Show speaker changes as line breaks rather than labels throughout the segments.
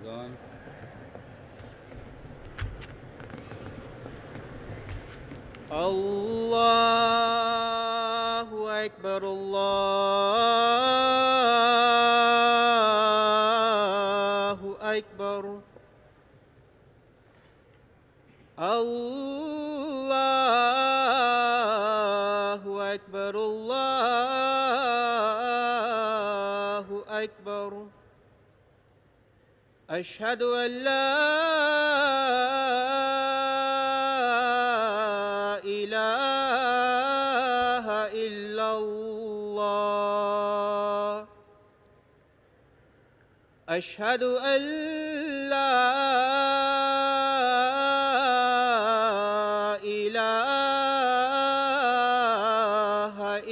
اذان
اللہ اکبر اللہ اکبر اللہ اکبر اللہ اکبر اشہد ان لا الہ الا اللہ اشہد ان لا الہ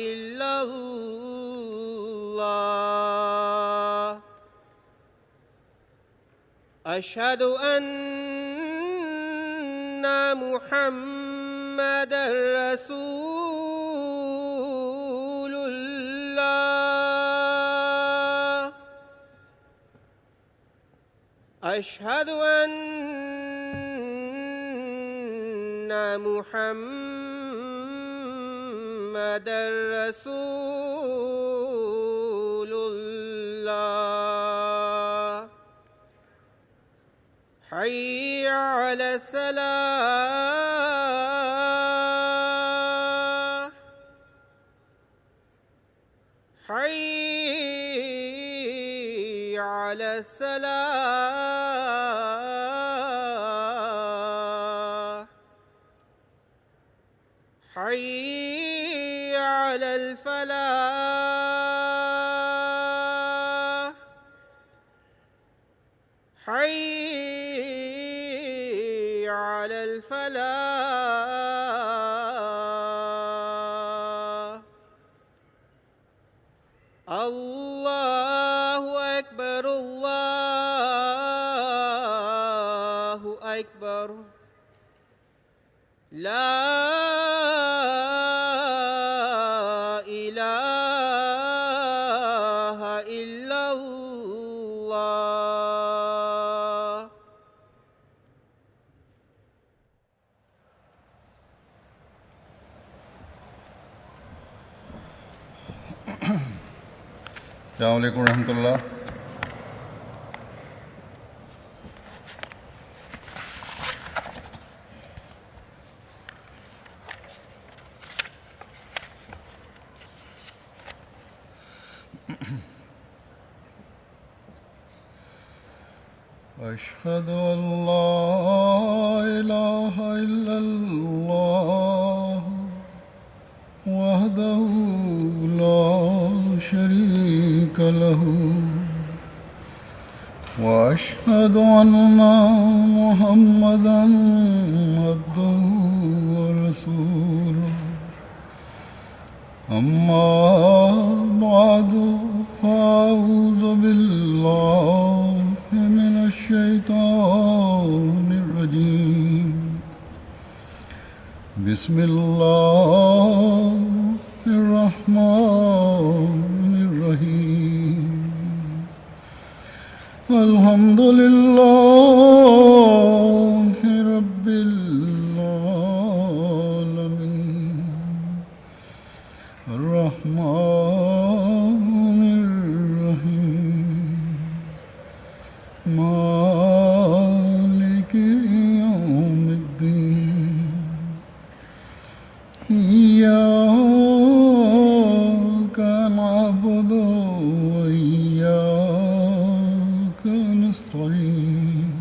الا اللہ اشہد ان محمد رسول اللہ اشہد ان محمد رسول اللہ حی علی الصلاة حی علی الصلاة حی علی الفلاح حي على الفلاح الله أكبر الله أكبر لا إله إلا الله
السلام علیکم ورحمۃ اللہ۔ اشہد ان لا الہ الا اللہ وحدہ لا شریک لہ واشہد ان محمدا عبدہ ورسولہ اما بعد فاعوذ باللہ من الشیطان الرجیم بسم اللہ الرحمن الرحیم الحمد للہ رب العالمین الرحمن الرحیم مالک یوم الدین إياك نعبد وإياك نستعين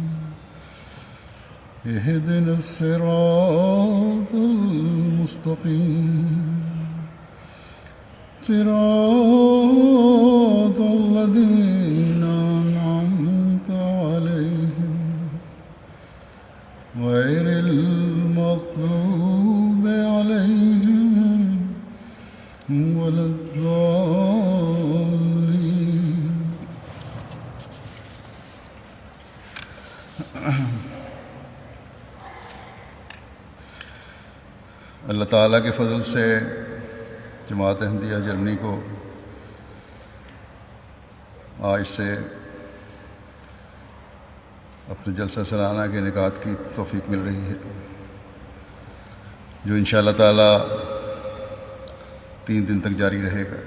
اهدنا الصراط المستقيم صراط الذين أنعمت عليهم غير المغضوب عليهم ولا الضالين۔ اللہ تعالیٰ کے فضل سے جماعت احمدیہ جرمنی کو آج سے اپنے جلسہ سالانہ کے انعقاد کی توفیق مل رہی ہے، جو انشاءاللہ تعالی 3 دن تک جاری رہے گا۔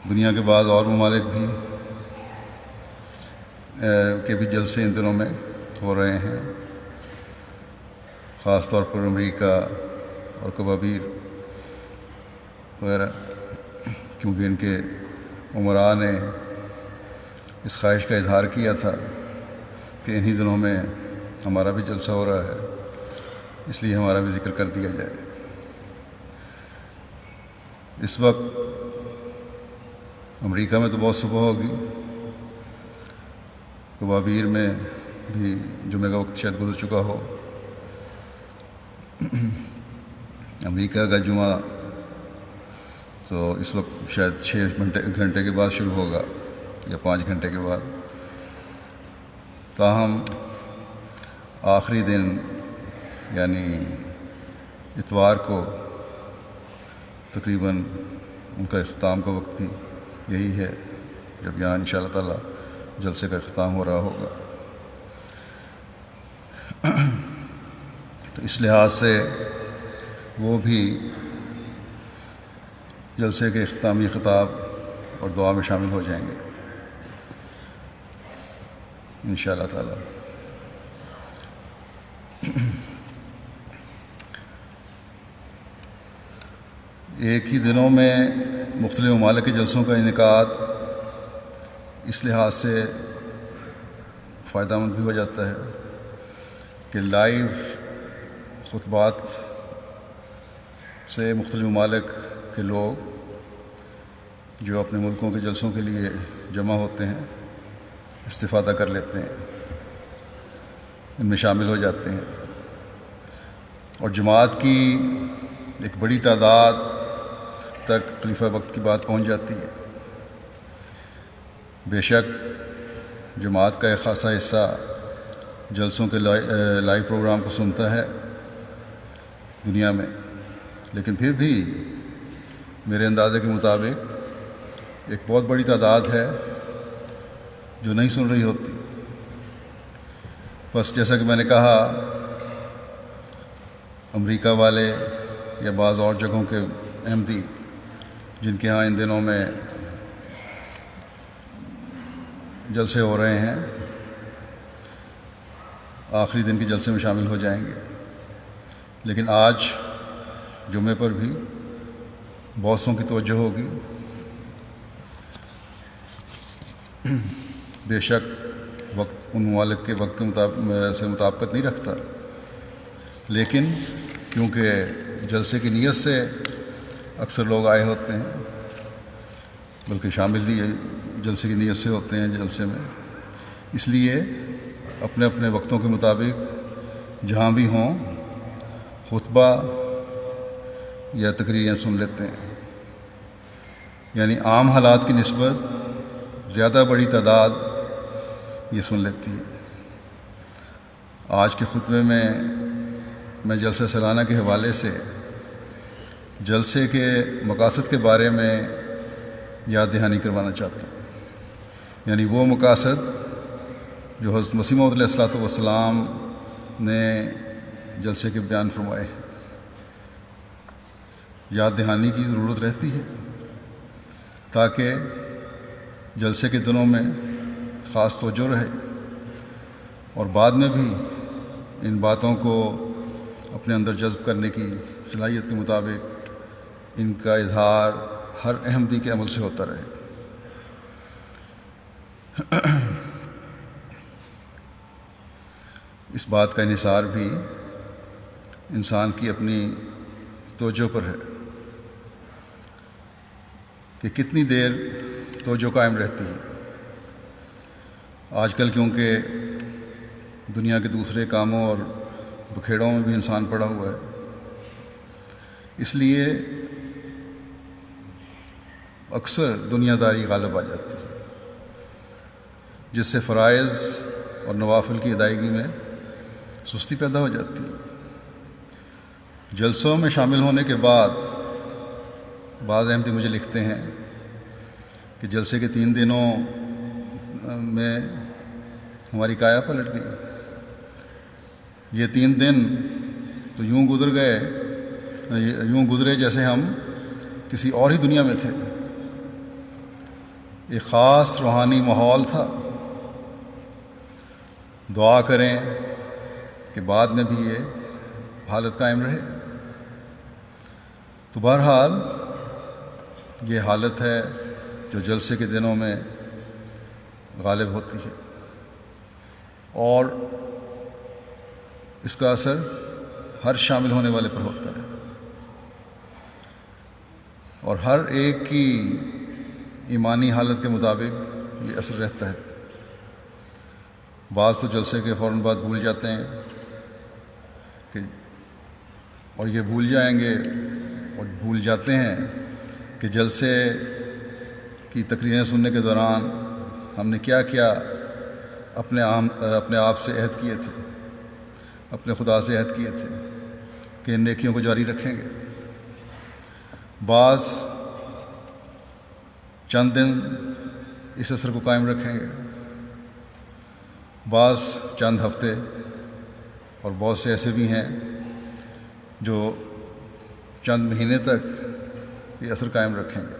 دنیا کے بعض اور ممالک بھی کے بھی جلسے ان دنوں میں ہو رہے ہیں، خاص طور پر امریکہ اور کبابیر وغیرہ، کیونکہ ان کے عمراء نے اس خواہش کا اظہار کیا تھا کہ انہی دنوں میں ہمارا بھی جلسہ ہو رہا ہے، اس لیے ہمارا بھی ذکر کر دیا جائے۔ اس وقت امریکہ میں تو بہت صبح ہوگی، کبابیر میں بھی جمعہ کا وقت شاید گزر چکا ہو۔ امریکہ کا جمعہ تو اس وقت شاید 6 گھنٹے کے بعد شروع ہوگا یا 5 گھنٹے کے بعد، تاہم آخری دن یعنی اتوار کو تقریباً ان کا اختتام کا وقت بھی یہی ہے، جب یہاں انشاءاللہ تعالی جلسے کا اختتام ہو رہا ہوگا۔ تو اس لحاظ سے وہ بھی جلسے کے اختتامی خطاب اور دعا میں شامل ہو جائیں گے انشاءاللہ تعالی۔ ایک ہی دنوں میں مختلف ممالک کے جلسوں کا انعقاد اس لحاظ سے فائدہ مند بھی ہو جاتا ہے کہ لائیو خطبات سے مختلف ممالک کے لوگ جو اپنے ملکوں کے جلسوں کے لیے جمع ہوتے ہیں استفادہ کر لیتے ہیں، ان میں شامل ہو جاتے ہیں، اور جماعت کی ایک بڑی تعداد تک خلیفہ وقت کی بات پہنچ جاتی ہے۔ بے شک جماعت کا ایک خاصا حصہ جلسوں کے لائیو پروگرام کو سنتا ہے دنیا میں، لیکن پھر بھی میرے اندازے کے مطابق ایک بہت بڑی تعداد ہے جو نہیں سن رہی ہوتی۔ بس جیسا کہ میں نے کہا، امریکہ والے یا بعض اور جگہوں کے احمدی جن کے ہاں ان دنوں میں جلسے ہو رہے ہیں، آخری دن کے جلسے میں شامل ہو جائیں گے، لیکن آج جمعے پر بھی بہت سوں کی توجہ ہوگی۔ بے شک وقت ان ممالک کے وقت کے سے مطابقت نہیں رکھتا، لیکن کیونکہ جلسے کی نیت سے اکثر لوگ آئے ہوتے ہیں، بلکہ شامل بھی جلسے کی نیت سے ہوتے ہیں جلسے میں، اس لیے اپنے اپنے وقتوں کے مطابق جہاں بھی ہوں خطبہ یا تقریریں سن لیتے ہیں، یعنی عام حالات کی نسبت زیادہ بڑی تعداد یہ سن لیتی ہے۔ آج کے خطبے میں جلسہ سالانہ کے حوالے سے جلسے کے مقاصد کے بارے میں یاد دہانی کروانا چاہتا ہوں، یعنی وہ مقاصد جو حضرت مسیح موعود علیہ الصلوۃ والسلام نے جلسے کے بیان فرمائے ہیں۔ یاد دہانی کی ضرورت رہتی ہے تاکہ جلسے کے دنوں میں خاص توجہ رہے، اور بعد میں بھی ان باتوں کو اپنے اندر جذب کرنے کی صلاحیت کے مطابق ان کا اظہار ہر احمدی کے عمل سے ہوتا رہے۔ اس بات کا انحصار بھی انسان کی اپنی توجہ پر ہے کہ کتنی دیر توجہ قائم رہتی ہے۔ آج کل کیونکہ دنیا کے دوسرے کاموں اور بکھیڑوں میں بھی انسان پڑا ہوا ہے، اس لیے اکثر دنیا داری غالب آ جاتی ہے، جس سے فرائض اور نوافل کی ادائیگی میں سستی پیدا ہو جاتی ہے۔ جلسوں میں شامل ہونے کے بعد بعض احمدی مجھے لکھتے ہیں کہ جلسے کے 3 دنوں میں ہماری کایا پلٹ گئی۔ یہ 3 دن تو یوں گزرے جیسے ہم کسی اور ہی دنیا میں تھے۔ ایک خاص روحانی ماحول تھا۔ دعا کریں کہ بعد میں بھی یہ حالت قائم رہے۔ تو بہرحال یہ حالت ہے جو جلسے کے دنوں میں غالب ہوتی ہے، اور اس کا اثر ہر شامل ہونے والے پر ہوتا ہے، اور ہر ایک کی ایمانی حالت کے مطابق یہ اثر رہتا ہے۔ بعض تو جلسے کے فوراً بعد بھول جاتے ہیں اور یہ بھول جائیں گے اور بھول جاتے ہیں کہ جلسے کی تقریریں سننے کے دوران ہم نے کیا کیا اپنے آپ سے عہد کیے تھے، اپنے خدا سے عہد کیے تھے کہ ان نیکیوں کو جاری رکھیں گے۔ بعض چند دن اس اثر کو قائم رکھیں گے، بعض چند ہفتے، اور بہت سے ایسے بھی ہیں جو چند مہینے تک یہ اثر قائم رکھیں گے۔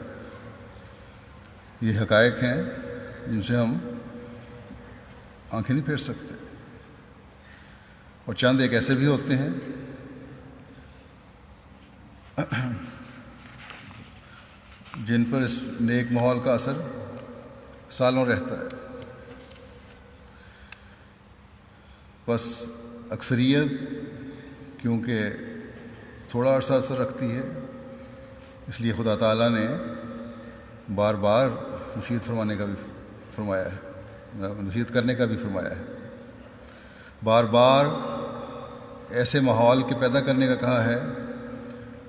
یہ حقائق ہیں جن سے ہم آنکھیں نہیں پھیر سکتے، اور چند ایک ایسے بھی ہوتے ہیں جن پر اس نیک ماحول کا اثر سالوں رہتا ہے۔ بس اکثریت کیونکہ تھوڑا عرصہ اثر رکھتی ہے، اس لیے خدا تعالیٰ نے بار بار نصیحت فرمانے کا بھی فرمایا ہے، نصیحت کرنے کا بھی فرمایا ہے، بار بار ایسے ماحول کے پیدا کرنے کا کہا ہے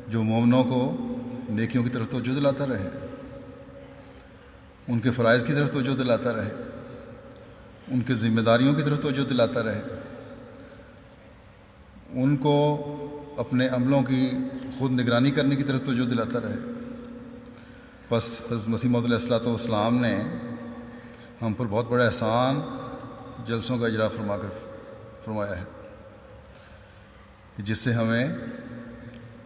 جو مومنوں کو نیکیوں کی طرف توجہ دلاتا رہے، ان کے فرائض کی طرف توجہ دلاتا رہے، ان کے ذمہ داریوں کی طرف توجہ دلاتا رہے، ان کو اپنے عملوں کی خود نگرانی کرنے کی طرف توجہ دلاتا رہے۔ بس حضرت مسیح موعود علیہ الصلوۃ والسلام نے ہم پر بہت بڑا احسان جلسوں کا اجرا فرمایا ہے، جس سے ہمیں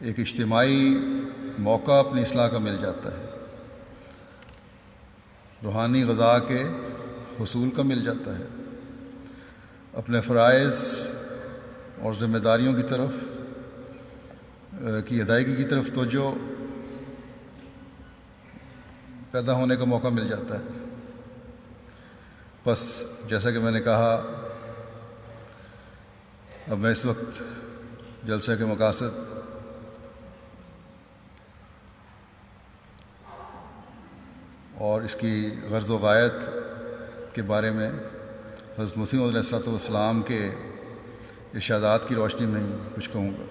ایک اجتماعی موقع اپنی اصلاح کا مل جاتا ہے، روحانی غذا کے حصول کا مل جاتا ہے، اپنے فرائض اور ذمہ داریوں کی طرف کی ادائیگی کی طرف توجہ پیدا ہونے کا موقع مل جاتا ہے۔ بس جیسا کہ میں نے کہا، اب میں اس وقت جلسہ کے مقاصد اور اس کی غرض و غایت کے بارے میں حضرت مسیح موعود علیہ الصلوۃ والسلام کے ارشادات کی روشنی میں ہی کچھ کہوں گا،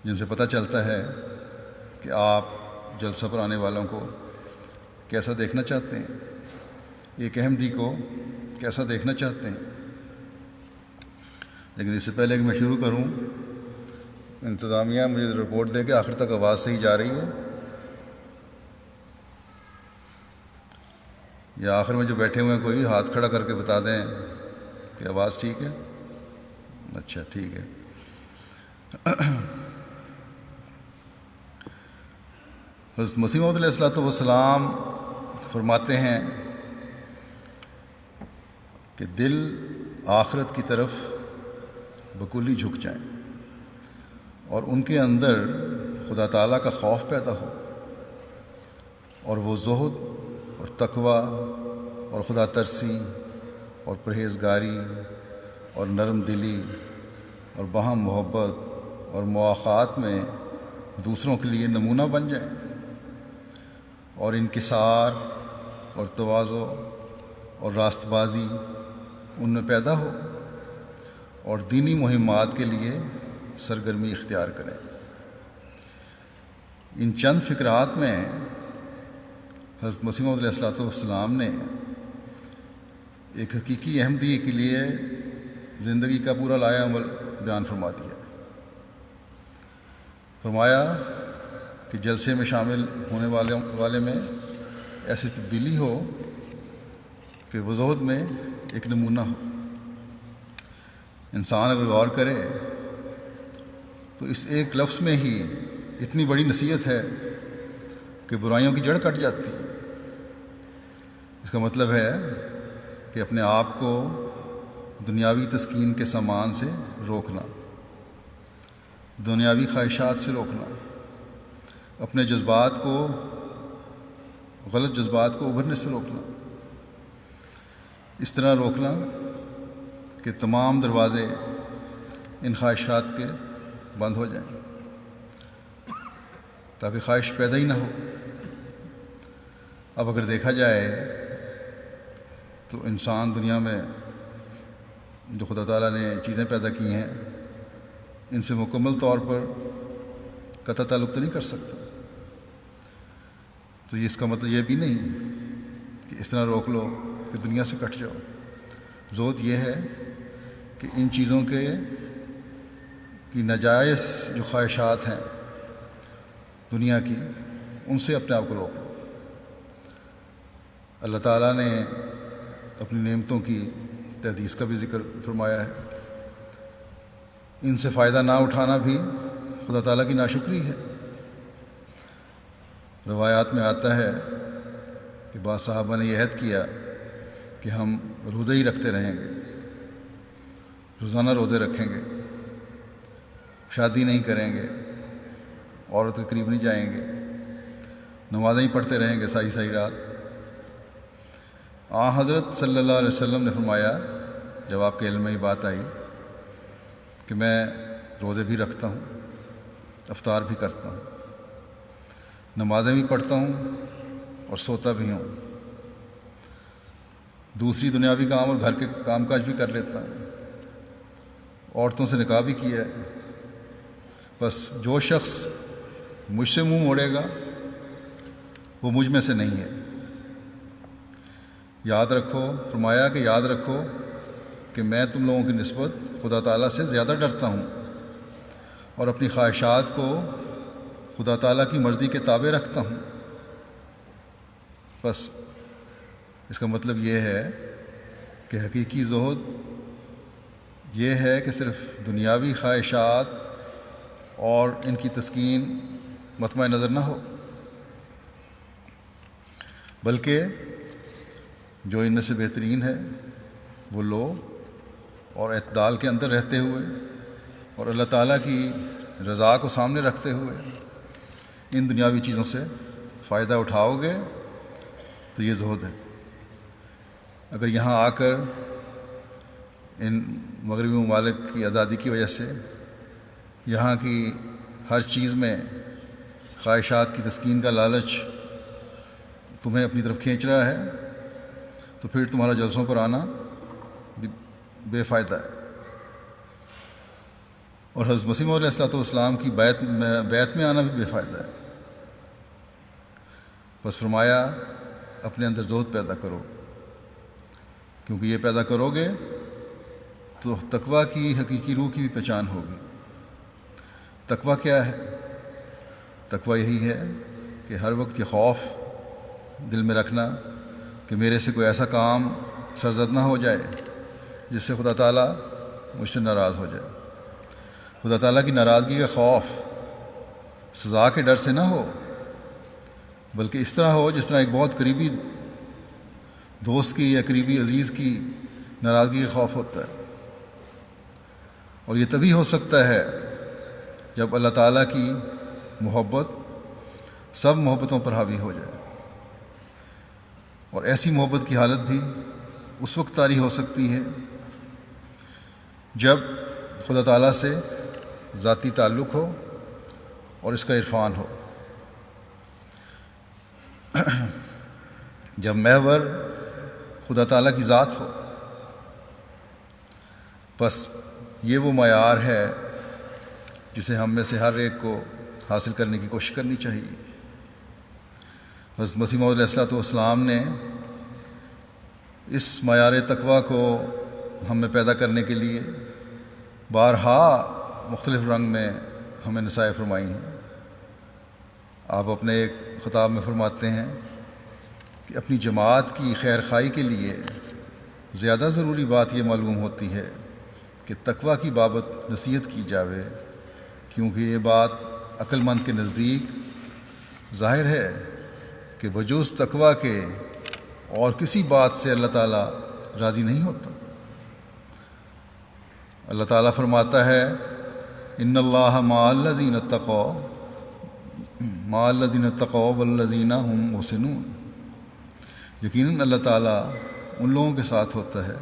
جن سے پتہ چلتا ہے کہ آپ جلسہ پر آنے والوں کو کیسا دیکھنا چاہتے ہیں، ایک احمدی کو کیسا دیکھنا چاہتے ہیں۔ لیکن اس سے پہلے کہ میں شروع کروں، انتظامیہ مجھے رپورٹ دے کہ آخر تک آواز صحیح جا رہی ہے، یا آخر میں جو بیٹھے ہوئے ہیں کوئی ہاتھ کھڑا کر کے بتا دیں کہ آواز ٹھیک ہے۔ اچھا ٹھیک ہے۔ حضرت مسیح موعود علیہ الصلوۃ والسلام فرماتے ہیں کہ دل آخرت کی طرف بکلی جھک جائیں اور ان کے اندر خدا تعالیٰ کا خوف پیدا ہو، اور وہ زہد اور تقوی اور خدا ترسی اور پرہیزگاری اور نرم دلی اور باہم محبت اور مواخات میں دوسروں کے لیے نمونہ بن جائیں، اور انکسار اور تواضع اور راست بازی ان میں پیدا ہو، اور دینی مہمات کے لیے سرگرمی اختیار کریں۔ ان چند فقرات میں حضرت مسیح موعود علیہ الصلوۃ والسلام نے ایک حقیقی احمدی کے لیے زندگی کا پورا لائحہ عمل بیان فرما دیا۔ فرمایا کہ جلسے میں شامل ہونے والے میں ایسی تبدیلی ہو کہ وہ زہد میں ایک نمونہ ہو۔ انسان اگر غور کرے تو اس ایک لفظ میں ہی اتنی بڑی نصیحت ہے کہ برائیوں کی جڑ کٹ جاتی ہے۔ اس کا مطلب ہے کہ اپنے آپ کو دنیاوی تسکین کے سامان سے روکنا، دنیاوی خواہشات سے روکنا، اپنے جذبات کو، غلط جذبات کو ابھرنے سے روکنا، اس طرح روکنا کہ تمام دروازے ان خواہشات کے بند ہو جائیں تاکہ خواہش پیدا ہی نہ ہو۔ اب اگر دیکھا جائے تو انسان دنیا میں جو خدا تعالیٰ نے چیزیں پیدا کی ہیں ان سے مکمل طور پر قطع تعلق تو نہیں کر سکتا۔ تو یہ اس کا مطلب یہ بھی نہیں کہ اس طرح روک لو کہ دنیا سے کٹ جاؤ۔ زہد یہ ہے کہ ان چیزوں کی ناجائز جو خواہشات ہیں دنیا کی، ان سے اپنے آپ کو روک لو۔ اللہ تعالیٰ نے اپنی نعمتوں کی تحدیث کا بھی ذکر فرمایا ہے۔ ان سے فائدہ نہ اٹھانا بھی خدا تعالیٰ کی ناشکری ہے۔ روایات میں آتا ہے کہ بعض صحابہ نے یہ عہد کیا کہ ہم روزے ہی رکھتے رہیں گے، روزانہ روزے رکھیں گے، شادی نہیں کریں گے، عورت کے قریب نہیں جائیں گے، نمازیں ہی پڑھتے رہیں گے ساری ساری رات۔ حضرت صلی اللہ علیہ وسلم نے فرمایا جب آپ کے علم میں یہ بات آئی کہ میں روزے بھی رکھتا ہوں، افطار بھی کرتا ہوں، نمازیں بھی پڑھتا ہوں اور سوتا بھی ہوں، دوسری دنیاوی کام اور گھر کے کام کاج بھی کر لیتا ہوں، عورتوں سے نکاح بھی کیا ہے، بس جو شخص مجھ سے منہ موڑے گا وہ مجھ میں سے نہیں ہے۔ یاد رکھو، فرمایا کہ یاد رکھو کہ میں تم لوگوں کی نسبت خدا تعالیٰ سے زیادہ ڈرتا ہوں اور اپنی خواہشات کو خدا تعالیٰ کی مرضی کے تابع رکھتا ہوں۔ بس اس کا مطلب یہ ہے کہ حقیقی زہد یہ ہے کہ صرف دنیاوی خواہشات اور ان کی تسکین مطمع نظر نہ ہو، بلکہ جو ان میں سے بہترین ہے وہ لو اور اعتدال کے اندر رہتے ہوئے اور اللہ تعالیٰ کی رضا کو سامنے رکھتے ہوئے ان دنیاوی چیزوں سے فائدہ اٹھاؤ گے تو یہ زہد ہے۔ اگر یہاں آ کر ان مغربی ممالک کی آزادی کی وجہ سے یہاں کی ہر چیز میں خواہشات کی تسکین کا لالچ تمہیں اپنی طرف کھینچ رہا ہے تو پھر تمہارا جلسوں پر آنا بے فائدہ ہے۔ اور حضرت مسیح موعود علیہ الصلوۃ والسلام کی بیعت میں آنا بھی بے فائدہ ہے۔ بس فرمایا اپنے اندر زہد پیدا کرو، کیونکہ یہ پیدا کرو گے تو تقویٰ کی حقیقی روح کی بھی پہچان ہوگی۔ تقویٰ کیا ہے؟ تقویٰ یہی ہے کہ ہر وقت یہ خوف دل میں رکھنا کہ میرے سے کوئی ایسا کام سرزد نہ ہو جائے جس سے خدا تعالیٰ مجھ سے ناراض ہو جائے۔ خدا تعالیٰ کی ناراضگی کا خوف سزا کے ڈر سے نہ ہو، بلکہ اس طرح ہو جس طرح ایک بہت قریبی دوست کی یا قریبی عزیز کی ناراضگی کا خوف ہوتا ہے۔ اور یہ تبھی ہو سکتا ہے جب اللہ تعالیٰ کی محبت سب محبتوں پر حاوی ہو جائے، اور ایسی محبت کی حالت بھی اس وقت طاری ہو سکتی ہے جب خدا تعالیٰ سے ذاتی تعلق ہو اور اس کا عرفان ہو، جب محور خدا تعالیٰ کی ذات ہو۔ بس یہ وہ معیار ہے جسے ہم میں سے ہر ایک کو حاصل کرنے کی کوشش کرنی چاہیے۔ حضرت مسیح موعود علیہ الصلوۃ والسلام نے اس معیار تقویٰ کو ہم میں پیدا کرنے کے لیے بارہا مختلف رنگ میں ہمیں نصائح فرمائی ہیں۔ آپ اپنے ایک خطاب میں فرماتے ہیں کہ اپنی جماعت کی خیر خواہی کے لیے زیادہ ضروری بات یہ معلوم ہوتی ہے کہ تقوی کی بابت نصیحت کی جاوے، کیونکہ یہ بات عقل مند کے نزدیک ظاہر ہے کہ بجوز تقوی کے اور کسی بات سے اللہ تعالیٰ راضی نہیں ہوتا۔ اللہ تعالیٰ فرماتا ہے ان اللہ مع الذین اتقوا والذین هم محسنون، یقیناً اللہ تعالیٰ ان لوگوں کے ساتھ ہوتا ہے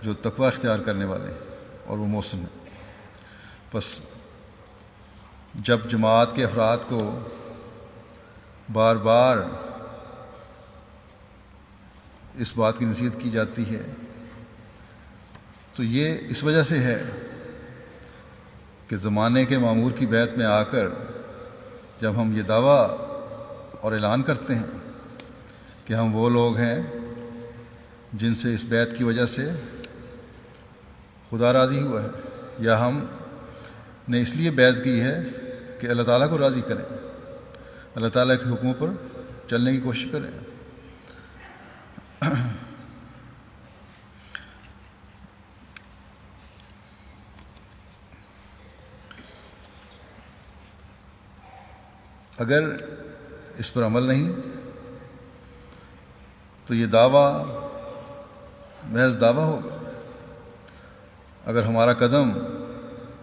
جو تقوی اختیار کرنے والے ہیں اور وہ محسن ہیں۔ پس جب جماعت کے افراد کو بار بار اس بات کی نصیحت کی جاتی ہے تو یہ اس وجہ سے ہے کہ زمانے کے معمور کی بیعت میں آ کر جب ہم یہ دعویٰ اور اعلان کرتے ہیں کہ ہم وہ لوگ ہیں جن سے اس بیعت کی وجہ سے خدا راضی ہوا ہے، یا ہم نے اس لیے بیعت کی ہے کہ اللہ تعالیٰ کو راضی کریں، اللہ تعالیٰ کے حکموں پر چلنے کی کوشش کریں، اگر اس پر عمل نہیں تو یہ دعویٰ محض دعویٰ ہوگا۔ اگر ہمارا قدم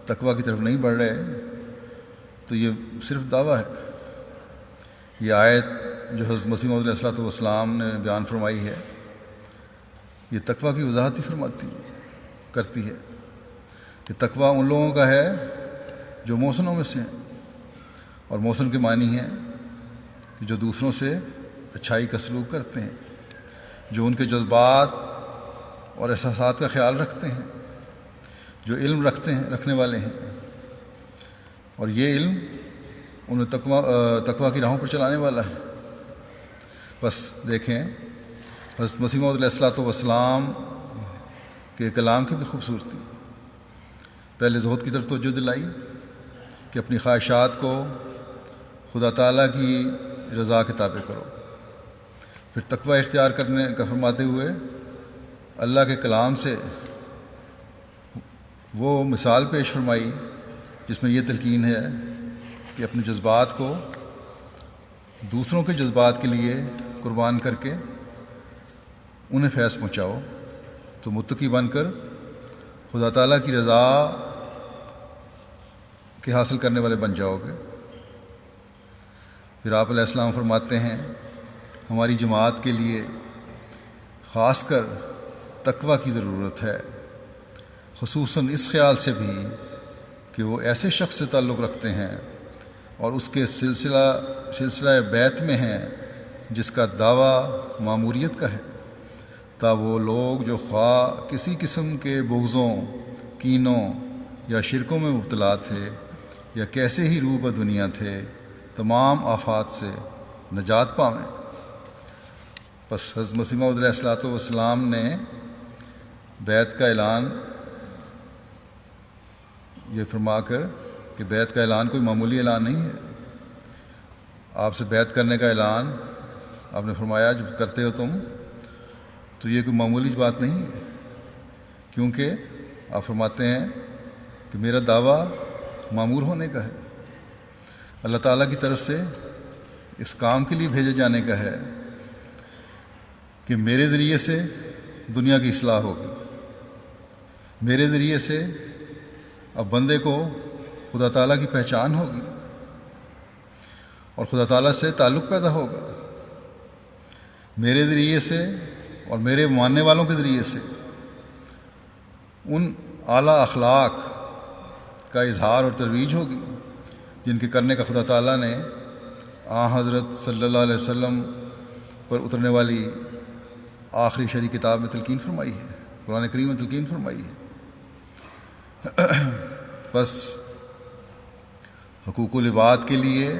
تقوی کی طرف نہیں بڑھ رہے تو یہ صرف دعویٰ ہے۔ یہ آیت جو حضرت مسیح موعود علیہ السلام نے بیان فرمائی ہے یہ تقوی کی وضاحت ہی کرتی ہے کہ تقوی ان لوگوں کا ہے جو محسنوں میں سے ہیں، اور محسن کے معنی ہے کہ جو دوسروں سے اچھائی کا سلوک کرتے ہیں، جو ان کے جذبات اور احساسات کا خیال رکھتے ہیں، جو علم رکھنے والے ہیں، اور یہ علم انہیں تقوی کی راہوں پر چلانے والا ہے۔ بس دیکھیں حضرت مسیح موعود علیہ السلام کے کلام کی بھی خوبصورتی، پہلے زہد کی طرف توجہ دلائی کہ اپنی خواہشات کو خدا تعالیٰ کی رضا کے تابع کرو، پھر تقوی اختیار کرنے کا فرماتے ہوئے اللہ کے کلام سے وہ مثال پیش فرمائی جس میں یہ تلقین ہے کہ اپنے جذبات کو دوسروں کے جذبات کے لیے قربان کر کے انہیں فیض پہنچاؤ تو متقی بن کر خدا تعالیٰ کی رضا کے حاصل کرنے والے بن جاؤ گے۔ پھر آپ علیہ السلام فرماتے ہیں ہماری جماعت کے لیے خاص کر تقوی کی ضرورت ہے، خصوصاً اس خیال سے بھی کہ وہ ایسے شخص سے تعلق رکھتے ہیں اور اس کے سلسلہ بیعت میں ہیں جس کا دعویٰ ماموریت کا ہے، تا وہ لوگ جو خواہ کسی قسم کے بغضوں، کینوں یا شرکوں میں مبتلا تھے یا کیسے ہی روبہ دنیا تھے تمام آفات سے نجات پاویں۔ پس حضرت مسیح موعود علیہ السلام نے بیعت کا اعلان یہ فرما کر کہ بیعت کا اعلان کوئی معمولی اعلان نہیں ہے، آپ سے بیعت کرنے کا اعلان آپ نے فرمایا جب کرتے ہو تم تو یہ کوئی معمولی بات نہیں ہے، کیونکہ آپ فرماتے ہیں کہ میرا دعویٰ مامور ہونے کا ہے، اللہ تعالیٰ کی طرف سے اس کام کے لیے بھیجے جانے کا ہے کہ میرے ذریعے سے دنیا کی اصلاح ہوگی، میرے ذریعے سے اب بندے کو خدا تعالیٰ کی پہچان ہوگی اور خدا تعالیٰ سے تعلق پیدا ہوگا، میرے ذریعے سے اور میرے ماننے والوں کے ذریعے سے ان اعلیٰ اخلاق کا اظہار اور ترویج ہوگی جن کے کرنے کا خدا تعالیٰ نے حضرت صلی اللہ علیہ وسلم پر اترنے والی آخری شرعی کتاب میں تلقین فرمائی ہے، قرآن کریم میں تلقین فرمائی ہے۔ بس حقوق العباد کے لیے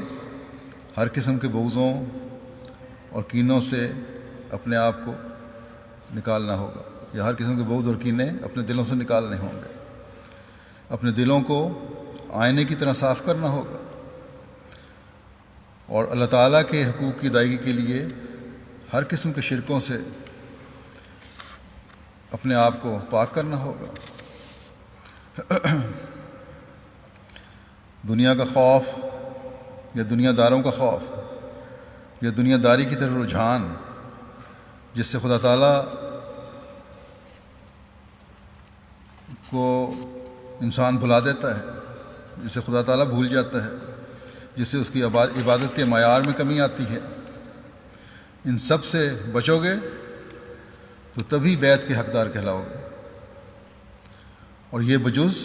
ہر قسم کے بغضوں اور کینوں سے اپنے آپ کو نکالنا ہوگا، یا ہر قسم کے بغض اور کینے اپنے دلوں سے نکالنے ہوں گے، اپنے دلوں کو آئینے کی طرح صاف کرنا ہوگا، اور اللہ تعالیٰ کے حقوق کی ادائیگی کے لیے ہر قسم کے شرکوں سے اپنے آپ کو پاک کرنا ہوگا۔ دنیا کا خوف یا دنیا داروں کا خوف یا دنیا داری کی طرف رجحان، جس سے خدا تعالیٰ کو انسان بھلا دیتا ہے، جس سے خدا تعالیٰ بھول جاتا ہے، جس سے اس کی عبادت کے معیار میں کمی آتی ہے، ان سب سے بچو گے تو تبھی بیعت کے حقدار کہلاؤ گے، اور یہ بجز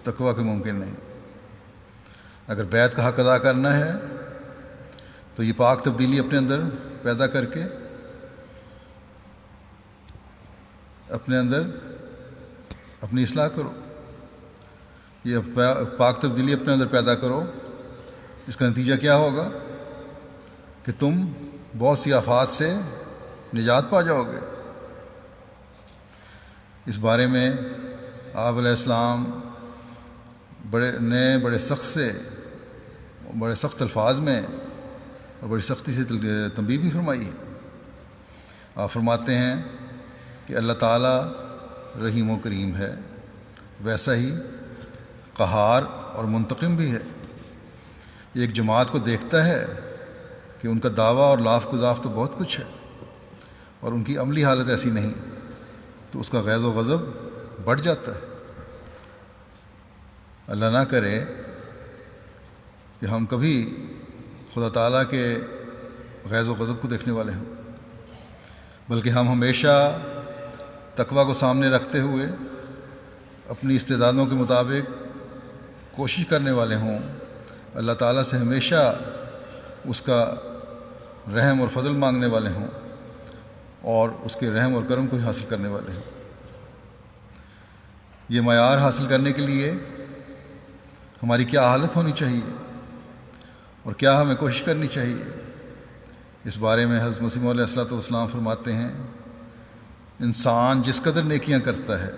تقویٰ کے ممکن نہیں۔ اگر بیعت کا حق ادا کرنا ہے تو یہ پاک تبدیلی اپنے اندر پیدا کر کے اپنے اندر اپنی اصلاح کرو، یہ پاک تبدیلی اپنے اندر پیدا کرو۔ اس کا نتیجہ کیا ہوگا کہ تم بہت سی آفات سے نجات پا جاؤ گے۔ اس بارے میں آپ علیہ السلام بڑے سخت الفاظ میں اور بڑی سختی سے تنبیہ بھی فرمائی ہے۔ آپ فرماتے ہیں کہ اللہ تعالیٰ رحیم و کریم ہے، ویسا ہی قہار اور منتقم بھی ہے۔ ایک جماعت کو دیکھتا ہے کہ ان کا دعویٰ اور لاف گزاف تو بہت کچھ ہے اور ان کی عملی حالت ایسی نہیں، تو اس کا غیظ و غضب بڑھ جاتا ہے۔ اللہ نہ کرے کہ ہم کبھی خدا تعالیٰ کے غیظ و غضب کو دیکھنے والے ہوں، بلکہ ہم ہمیشہ تقویٰ کو سامنے رکھتے ہوئے اپنی استعدادوں کے مطابق کوشش کرنے والے ہوں، اللہ تعالیٰ سے ہمیشہ اس کا رحم اور فضل مانگنے والے ہوں اور اس کے رحم اور کرم کو ہی حاصل کرنے والے ہوں۔ یہ معیار حاصل کرنے کے لیے ہماری کیا حالت ہونی چاہیے اور کیا ہمیں کوشش کرنی چاہیے، اس بارے میں حضرت مسیح علیہ الصلوۃ والسلام فرماتے ہیں، انسان جس قدر نیکیاں کرتا ہے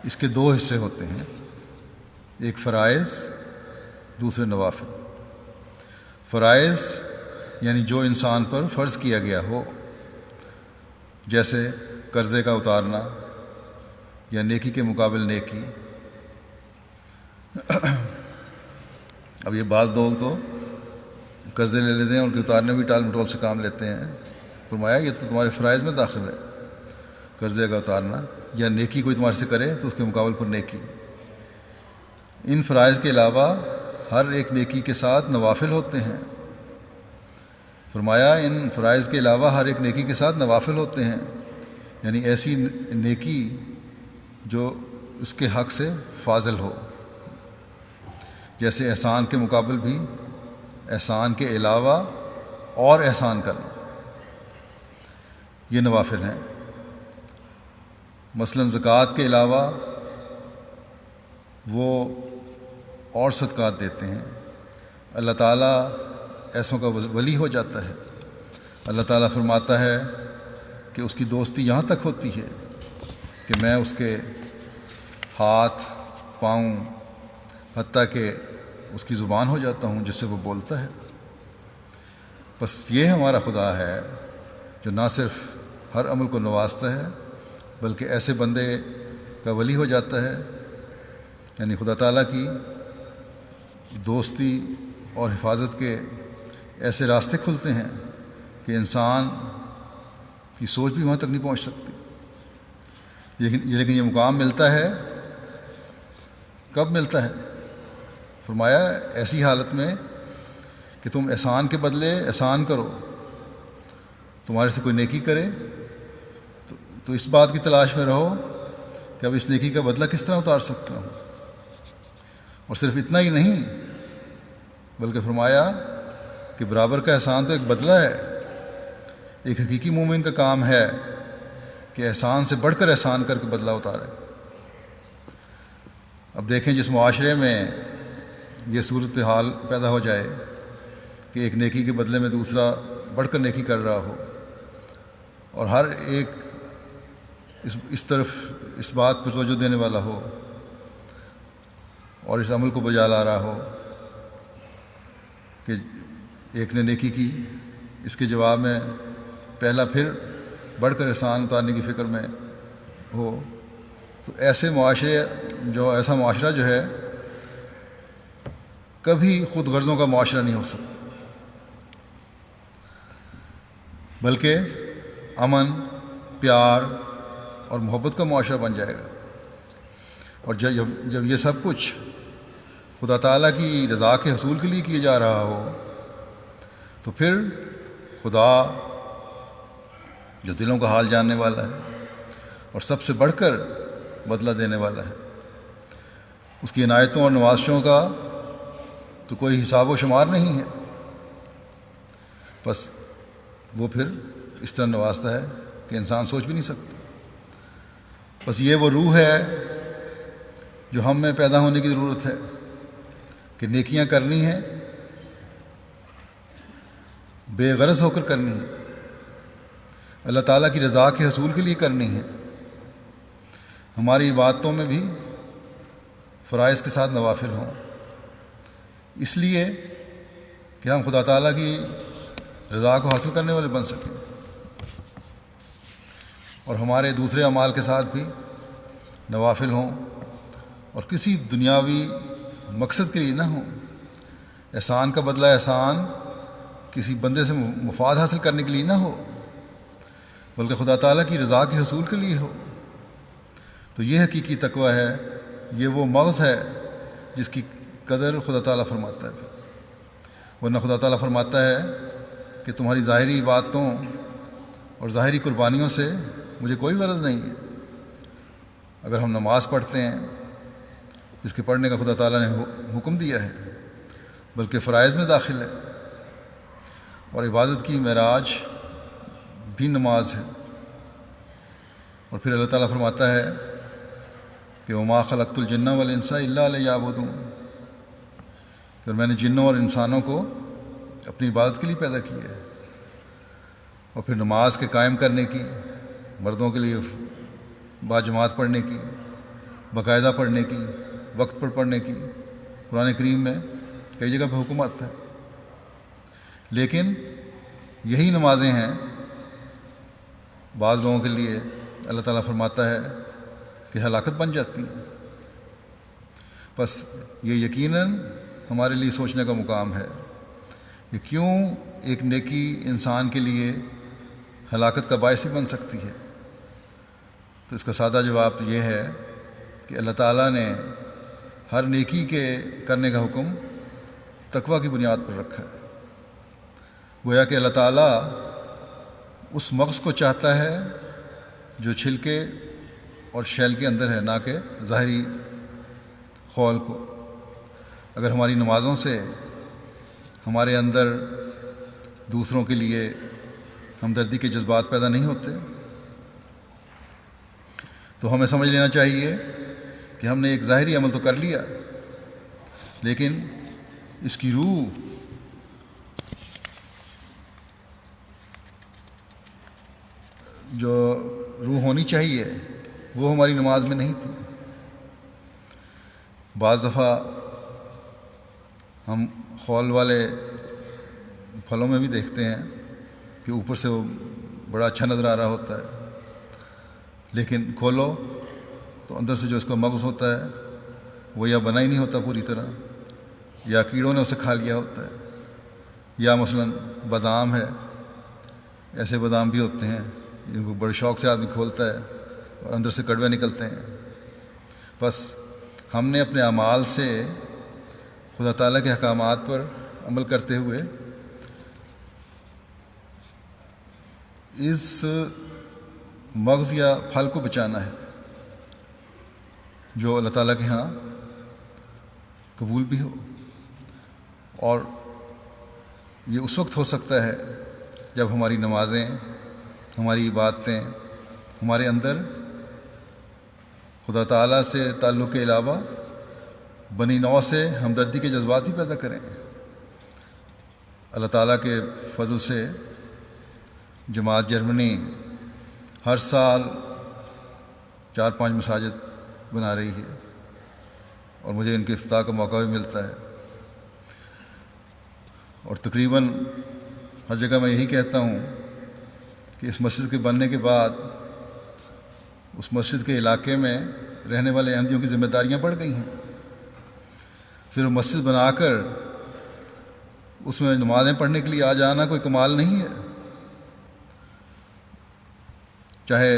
اس کے دو حصے ہوتے ہیں، ایک فرائض، دوسرے نوافل۔ فرائض یعنی جو انسان پر فرض کیا گیا ہو، جیسے قرضے کا اتارنا یا نیکی کے مقابل نیکی۔ اب یہ بعض لوگ تو قرضے لے لیتے ہیں اور ان کے اتارنے بھی ٹال مٹول سے کام لیتے ہیں۔ فرمایا یہ تو تمہارے فرائض میں داخل ہے، قرضے کا اتارنا، یا نیکی کوئی تمہارے سے کرے تو اس کے مقابل پر نیکی۔ ان فرائض کے علاوہ ہر ایک نیکی کے ساتھ نوافل ہوتے ہیں۔ فرمایا ان فرائض کے علاوہ ہر ایک نیکی کے ساتھ نوافل ہوتے ہیں، یعنی ایسی نیکی جو اس کے حق سے فاضل ہو، جیسے احسان کے مقابل بھی احسان کے علاوہ اور احسان کرنا، یہ نوافل ہیں۔ مثلا زکوٰۃ کے علاوہ وہ اور صدقات دیتے ہیں، اللہ تعالیٰ ایسوں کا ولی ہو جاتا ہے۔ اللہ تعالیٰ فرماتا ہے کہ اس کی دوستی یہاں تک ہوتی ہے کہ میں اس کے ہاتھ، پاؤں، حتیٰ کہ اس کی زبان ہو جاتا ہوں جس سے وہ بولتا ہے۔ بس یہ ہمارا خدا ہے جو نہ صرف ہر عمل کو نوازتا ہے بلکہ ایسے بندے کا ولی ہو جاتا ہے، یعنی خدا تعالیٰ کی دوستی اور حفاظت کے ایسے راستے کھلتے ہیں کہ انسان کی سوچ بھی وہاں تک نہیں پہنچ سکتی۔ لیکن یہ مقام ملتا ہے، کب ملتا ہے؟ فرمایا ایسی حالت میں کہ تم احسان کے بدلے احسان کرو، تمہارے سے کوئی نیکی کرے تو اس بات کی تلاش میں رہو کہ اب اس نیکی کا بدلہ کس طرح اتار سکتا ہوں۔ اور صرف اتنا ہی نہیں بلکہ فرمایا کہ برابر کا احسان تو ایک بدلہ ہے۔ ایک حقیقی مومن کا کام ہے کہ احسان سے بڑھ کر احسان کر کے بدلہ اتارے۔ اب دیکھیں جس معاشرے میں یہ صورتحال پیدا ہو جائے کہ ایک نیکی کے بدلے میں دوسرا بڑھ کر نیکی کر رہا ہو اور ہر ایک اس طرف اس بات پر توجہ دینے والا ہو اور اس عمل کو بجا لا رہا ہو کہ ایک نے نیکی کی، اس کے جواب میں پہلا پھر بڑھ کر احسان اتارنے کی فکر میں ہو تو ایسا معاشرہ جو ہے کبھی خود غرضوں کا معاشرہ نہیں ہو سکتا، بلکہ امن، پیار اور محبت کا معاشرہ بن جائے گا۔ اور جب یہ سب کچھ خدا تعالیٰ کی رضا کے حصول کے لیے کیا جا رہا ہو تو پھر خدا جو دلوں کا حال جاننے والا ہے اور سب سے بڑھ کر بدلہ دینے والا ہے، اس کی عنایتوں اور نوازشوں کا تو کوئی حساب و شمار نہیں ہے، بس وہ پھر اس طرح نوازتا ہے کہ انسان سوچ بھی نہیں سکتا۔ بس یہ وہ روح ہے جو ہم میں پیدا ہونے کی ضرورت ہے کہ نیکیاں کرنی ہیں، بے غرض ہو کر کرنی ہے، اللہ تعالیٰ کی رضا کے حصول کے لیے کرنی ہے، ہماری عبادتوں میں بھی فرائض کے ساتھ نوافل ہوں، اس لیے کہ ہم خدا تعالیٰ کی رضا کو حاصل کرنے والے بن سکیں، اور ہمارے دوسرے اعمال کے ساتھ بھی نوافل ہوں اور کسی دنیاوی مقصد کے لیے نہ ہوں۔ احسان کا بدلہ احسان کسی بندے سے مفاد حاصل کرنے کے لیے نہ ہو، بلکہ خدا تعالیٰ کی رضا کے حصول کے لیے ہو۔ تو یہ حقیقی تقویٰ ہے، یہ وہ مغز ہے جس کی قدر خدا تعالیٰ فرماتا ہے۔ ورنہ خدا تعالیٰ فرماتا ہے کہ تمہاری ظاہری عبادتوں اور ظاہری قربانیوں سے مجھے کوئی غرض نہیں ہے۔ اگر ہم نماز پڑھتے ہیں جس کے پڑھنے کا خدا تعالیٰ نے حکم دیا ہے، بلکہ فرائض میں داخل ہے، اور عبادت کی معراج بھی نماز ہے، اور پھر اللہ تعالیٰ فرماتا ہے کہ وما خلقت الجن والانس الا لیعبدون، کہ میں نے جنوں اور انسانوں کو اپنی عبادت کے لیے پیدا کیا ہے۔ اور پھر نماز کے قائم کرنے کی، مردوں کے لیے باجماعت پڑھنے کی، باقاعدہ پڑھنے کی، وقت پر پڑھنے کی قرآن کریم میں کئی جگہ پہ حکم آتا ہے، لیکن یہی نمازیں ہیں بعض لوگوں کے لیے اللہ تعالیٰ فرماتا ہے کہ ہلاکت بن جاتی ہیں۔ بس یہ یقیناً ہمارے لیے سوچنے کا مقام ہے کہ کیوں ایک نیکی انسان کے لیے ہلاکت کا باعث بن سکتی ہے۔ تو اس کا سادہ جواب تو یہ ہے کہ اللہ تعالیٰ نے ہر نیکی کے کرنے کا حکم تقویٰ کی بنیاد پر رکھا ہے۔ گویا کہ اللہ تعالیٰ اس مغز کو چاہتا ہے جو چھلکے اور شیل کے اندر ہے، نہ کہ ظاہری خول کو۔ اگر ہماری نمازوں سے ہمارے اندر دوسروں کے لیے ہمدردی کے جذبات پیدا نہیں ہوتے تو ہمیں سمجھ لینا چاہیے کہ ہم نے ایک ظاہری عمل تو کر لیا، لیکن اس کی روح جو روح ہونی چاہیے وہ ہماری نماز میں نہیں تھی۔ بعض دفعہ ہم خول والے پھلوں میں بھی دیکھتے ہیں کہ اوپر سے وہ بڑا اچھا نظر آ رہا ہوتا ہے، لیکن کھولو تو اندر سے جو اس کا مغز ہوتا ہے وہ یا بنا ہی نہیں ہوتا پوری طرح، یا کیڑوں نے اسے کھا لیا ہوتا ہے، یا مثلا بادام ہے، ایسے بادام بھی ہوتے ہیں جن کو بڑے شوق سے آدمی کھولتا ہے اور اندر سے کڑوے نکلتے ہیں۔ بس ہم نے اپنے اعمال سے خدا تعالیٰ کے احکامات پر عمل کرتے ہوئے اس مغز یا پھل کو بچانا ہے جو اللہ تعالیٰ کے ہاں قبول بھی ہو، اور یہ اس وقت ہو سکتا ہے جب ہماری نمازیں، ہماری عبادتیں ہمارے اندر خدا تعالیٰ سے تعلق کے علاوہ بنی نوع سے ہمدردی کے جذبات ہی پیدا کریں۔ اللہ تعالیٰ کے فضل سے جماعت جرمنی ہر سال 4-5 مساجد بنا رہی ہے، اور مجھے ان کے افتتاح کا موقع بھی ملتا ہے، اور تقریباً ہر جگہ میں یہی کہتا ہوں کہ اس مسجد کے بننے کے بعد اس مسجد کے علاقے میں رہنے والے احمدیوں کی ذمہ داریاں بڑھ گئی ہیں۔ صرف مسجد بنا کر اس میں نمازیں پڑھنے کے لیے آ جانا کوئی کمال نہیں ہے، چاہے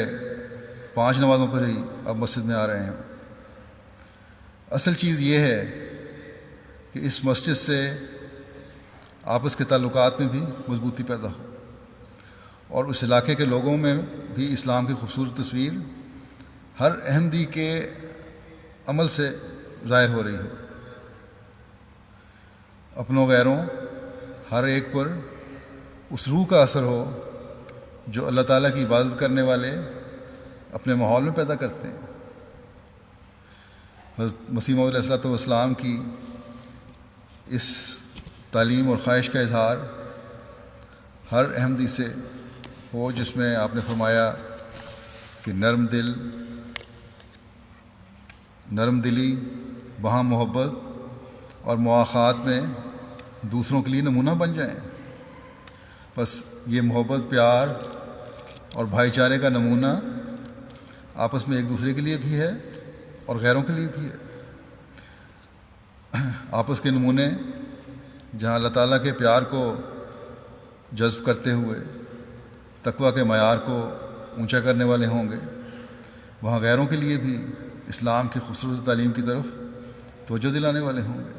5 نمازوں پر ہی آپ مسجد میں آ رہے ہیں۔ اصل چیز یہ ہے کہ اس مسجد سے آپس کے تعلقات میں بھی مضبوطی پیدا ہو اور اس علاقے کے لوگوں میں بھی اسلام کی خوبصورت تصویر ہر احمدی کے عمل سے ظاہر ہو رہی ہو۔ اپنوں غیروں ہر ایک پر اس روح کا اثر ہو جو اللہ تعالیٰ کی عبادت کرنے والے اپنے ماحول میں پیدا کرتے ہیں۔ حضرت مسیح موعود علیہ السلام کی اس تعلیم اور خواہش کا اظہار ہر احمدی سے ہو، جس میں آپ نے فرمایا کہ نرم دلی، باہم محبت اور مواخات میں دوسروں کے لیے نمونہ بن جائیں۔ بس یہ محبت، پیار اور بھائی چارے کا نمونہ آپس میں ایک دوسرے کے لیے بھی ہے اور غیروں کے لیے بھی ہے۔ آپس کے نمونے جہاں اللہ تعالیٰ کے پیار کو جذب کرتے ہوئے تقویٰ کے معیار کو اونچا کرنے والے ہوں گے، وہاں غیروں کے لیے بھی اسلام کی خوبصورت تعلیم کی طرف توجہ دلانے والے ہوں گے،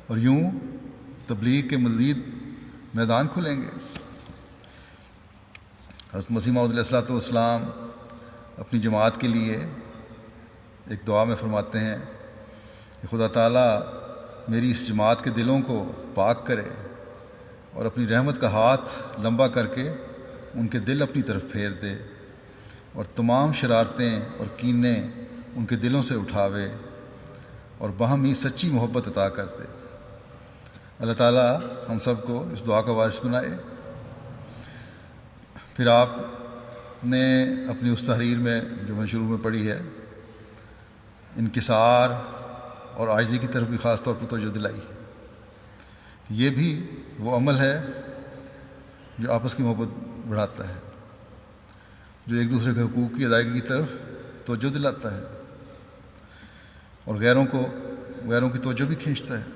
اور یوں تبلیغ کے مزید میدان کھلیں گے۔ حضرت مسیح موعود علیہ السلام اپنی جماعت کے لیے ایک دعا میں فرماتے ہیں کہ خدا تعالیٰ میری اس جماعت کے دلوں کو پاک کرے اور اپنی رحمت کا ہاتھ لمبا کر کے ان کے دل اپنی طرف پھیر دے، اور تمام شرارتیں اور کینے ان کے دلوں سے اٹھاوے اور باہمی سچی محبت عطا کر دے۔ اللہ تعالیٰ ہم سب کو اس دعا کا وارث بنائے۔ پھر آپ نے اپنی اس تحریر میں جو میں شروع میں پڑھی ہے، انکسار اور عاجزی کی طرف بھی خاص طور پر توجہ دلائی ہے۔ یہ بھی وہ عمل ہے جو آپس کی محبت بڑھاتا ہے، جو ایک دوسرے کے حقوق کی ادائیگی کی طرف توجہ دلاتا ہے اور غیروں کی توجہ بھی کھینچتا ہے۔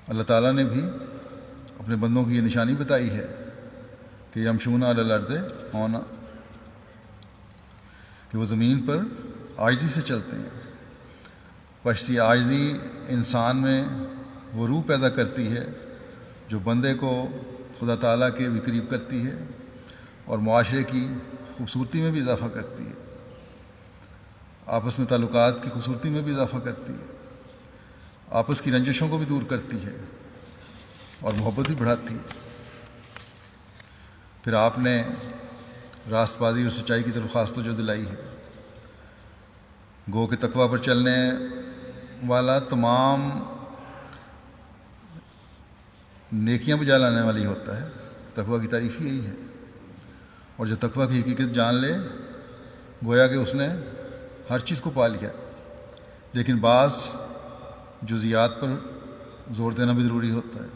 اللہ تعالیٰ نے بھی اپنے بندوں کی یہ نشانی بتائی ہے کہ یمشون علی الارض ہونا، کہ وہ زمین پر عاجزی سے چلتے ہیں۔ پشتی عاجزی انسان میں وہ روح پیدا کرتی ہے جو بندے کو خدا تعالیٰ کے بھی قریب کرتی ہے اور معاشرے کی خوبصورتی میں بھی اضافہ کرتی ہے، آپس میں تعلقات کی خوبصورتی میں بھی اضافہ کرتی ہے، آپس کی رنجشوں کو بھی دور کرتی ہے اور محبت بھی بڑھاتی ہے۔ پھر آپ نے راست بازی اور سچائی کی طرف خاص توجہ دلائی ہے۔ گو کہ تقویٰ پر چلنے والا تمام نیکیاں بجا لانے والی ہوتا ہے۔ تقویٰ کی تعریف یہی ہے، اور جو تقویٰ کی حقیقت جان لے گویا کہ اس نے ہر چیز کو پا لیا۔ لیکن بعض جزیات پر زور دینا بھی ضروری ہوتا ہے،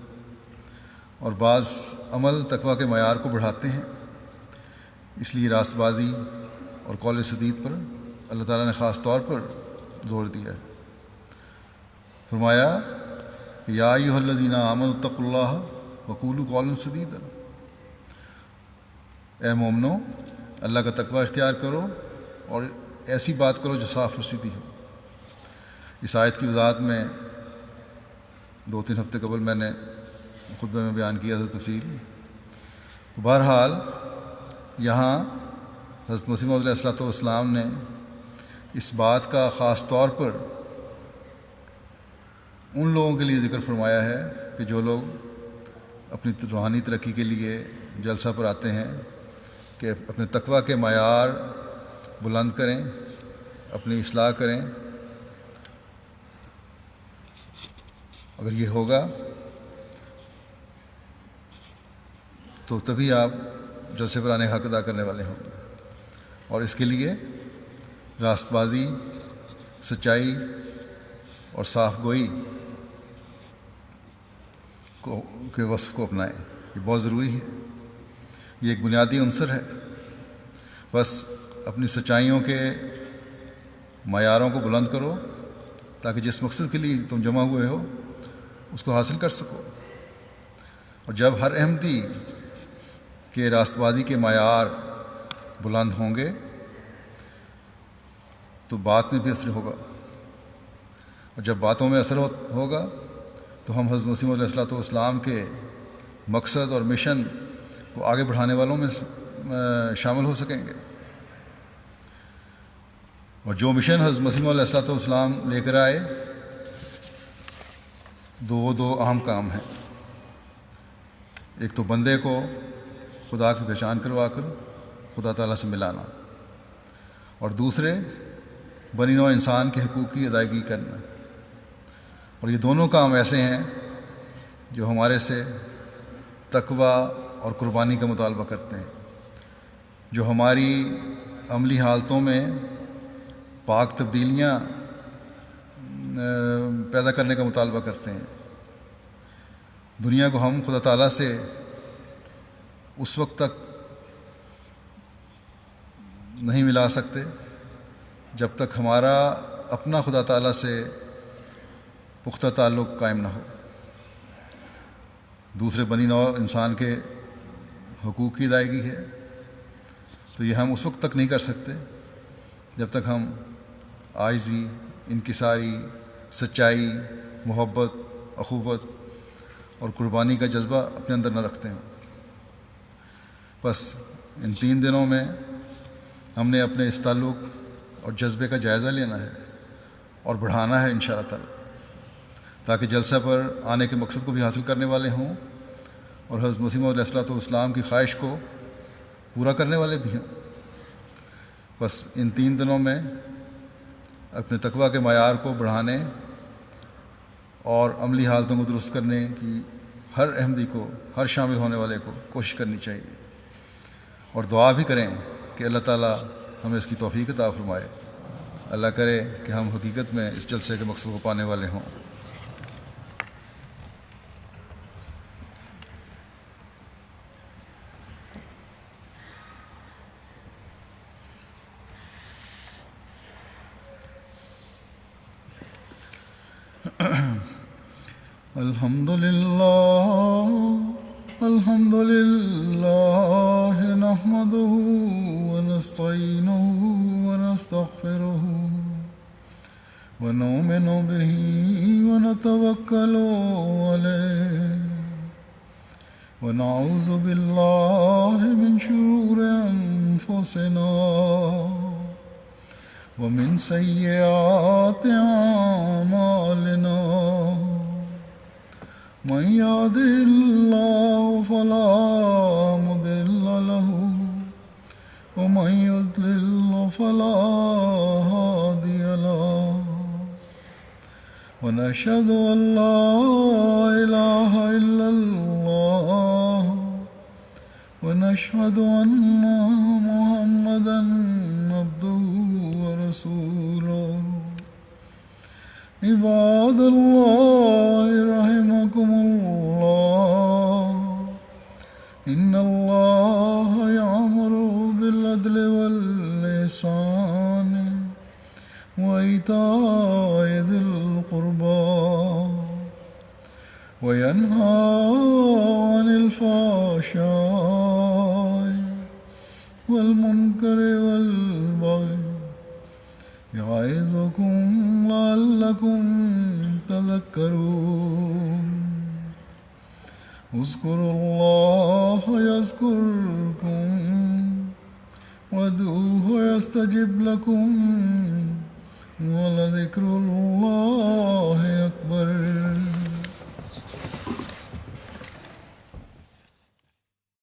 اور بعض عمل تقویٰ کے معیار کو بڑھاتے ہیں۔ اس لیے راست بازی اور قول سدید پر اللہ تعالیٰ نے خاص طور پر زور دیا ہے۔ فرمایا کہ یا ایھا الذین آمنوا اتقوا اللہ وقولوا قولا سدیدا، اے مومنو اللہ کا تقویٰ اختیار کرو اور ایسی بات کرو جو صاف اور سیدھی ہو۔ اس آیت کی وضاحت میں 2-3 ہفتے قبل میں نے خطبے میں بیان کیا تھا تفصیل۔ تو بہرحال یہاں حضرت مسیح موعود علیہ السلام نے اس بات کا خاص طور پر ان لوگوں کے لیے ذکر فرمایا ہے کہ جو لوگ اپنی روحانی ترقی کے لیے جلسہ پر آتے ہیں کہ اپنے تقویٰ کے معیار بلند کریں، اپنی اصلاح کریں۔ اگر یہ ہوگا تو تبھی آپ جلسے پر آنے کا حق ادا کرنے والے ہوں گے، اور اس کے لیے راست بازی، سچائی اور صاف گوئی کے وصف کو اپنائیں۔ یہ بہت ضروری ہے، یہ ایک بنیادی عنصر ہے۔ بس اپنی سچائیوں کے معیاروں کو بلند کرو تاکہ جس مقصد کے لیے تم جمع ہوئے ہو اس کو حاصل کر سکو. اور جب ہر احمدی کے راست بازی کے معیار بلند ہوں گے تو بات میں بھی اثر ہوگا، اور جب باتوں میں اثر ہوگا تو ہم حضرت مسیح علیہ الصلوۃ والسلام کے مقصد اور مشن کو آگے بڑھانے والوں میں شامل ہو سکیں گے. اور جو مشن حضرت مسیح علیہ الصلوۃ والسلام لے کر آئے دو اہم کام ہیں. ایک تو بندے کو خدا کی پہچان کروا کر خدا تعالیٰ سے ملانا، اور دوسرے بنی نوع انسان کے حقوق کی ادائیگی کرنا. اور یہ دونوں کام ایسے ہیں جو ہمارے سے تقوی اور قربانی کا مطالبہ کرتے ہیں، جو ہماری عملی حالتوں میں پاک تبدیلیاں پیدا کرنے کا مطالبہ کرتے ہیں. دنیا کو ہم خدا تعالیٰ سے اس وقت تک نہیں ملا سکتے جب تک ہمارا اپنا خدا تعالیٰ سے پختہ تعلق قائم نہ ہو. دوسرے بنی نوع انسان کے حقوق کی ادائیگی ہے تو یہ ہم اس وقت تک نہیں کر سکتے جب تک ہم عاجزی، انکساری، سچائی، محبت، اخوت اور قربانی کا جذبہ اپنے اندر نہ رکھتے ہیں. بس ان 3 دنوں میں ہم نے اپنے اس تعلق اور جذبے کا جائزہ لینا ہے اور بڑھانا ہے انشاءاللہ تعالی، تاکہ جلسہ پر آنے کے مقصد کو بھی حاصل کرنے والے ہوں اور حضرت مسیح علیہ الصلوۃ والسلام کی خواہش کو پورا کرنے والے بھی ہوں. بس ان 3 دنوں میں اپنے تقویٰ کے معیار کو بڑھانے اور عملی حالتوں کو درست کرنے کی ہر احمدی کو، ہر شامل ہونے والے کو کوشش کرنی چاہیے، اور دعا بھی کریں کہ اللہ تعالیٰ ہمیں اس کی توفیق عطا فرمائے. اللہ کرے کہ ہم حقیقت میں اس جلسے کے مقصد کو پانے والے ہوں. الحمد للہ نحمده ونستعینه ونستغفره ونؤمن به ونتوکل علیہ ونعوذ باللہ من شرور انفسنا ومن سیئات اعمالنا من يهده الله فلا مضل له ومن يضلل فلا هادي له ونشهد أن لا إله إلا الله ونشهد أن محمدا عبده ورسوله. عباد الله رحمكم الله إن الله يأمر بالعدل والإحسان وإيتاء ذي القربى وينهى عن الفحشاء والمنكر والبغي يعظكم لعلكم تذكرون. اذكروا الله يذكركم وادعوه يستجب لكم ولذكر الله أكبر.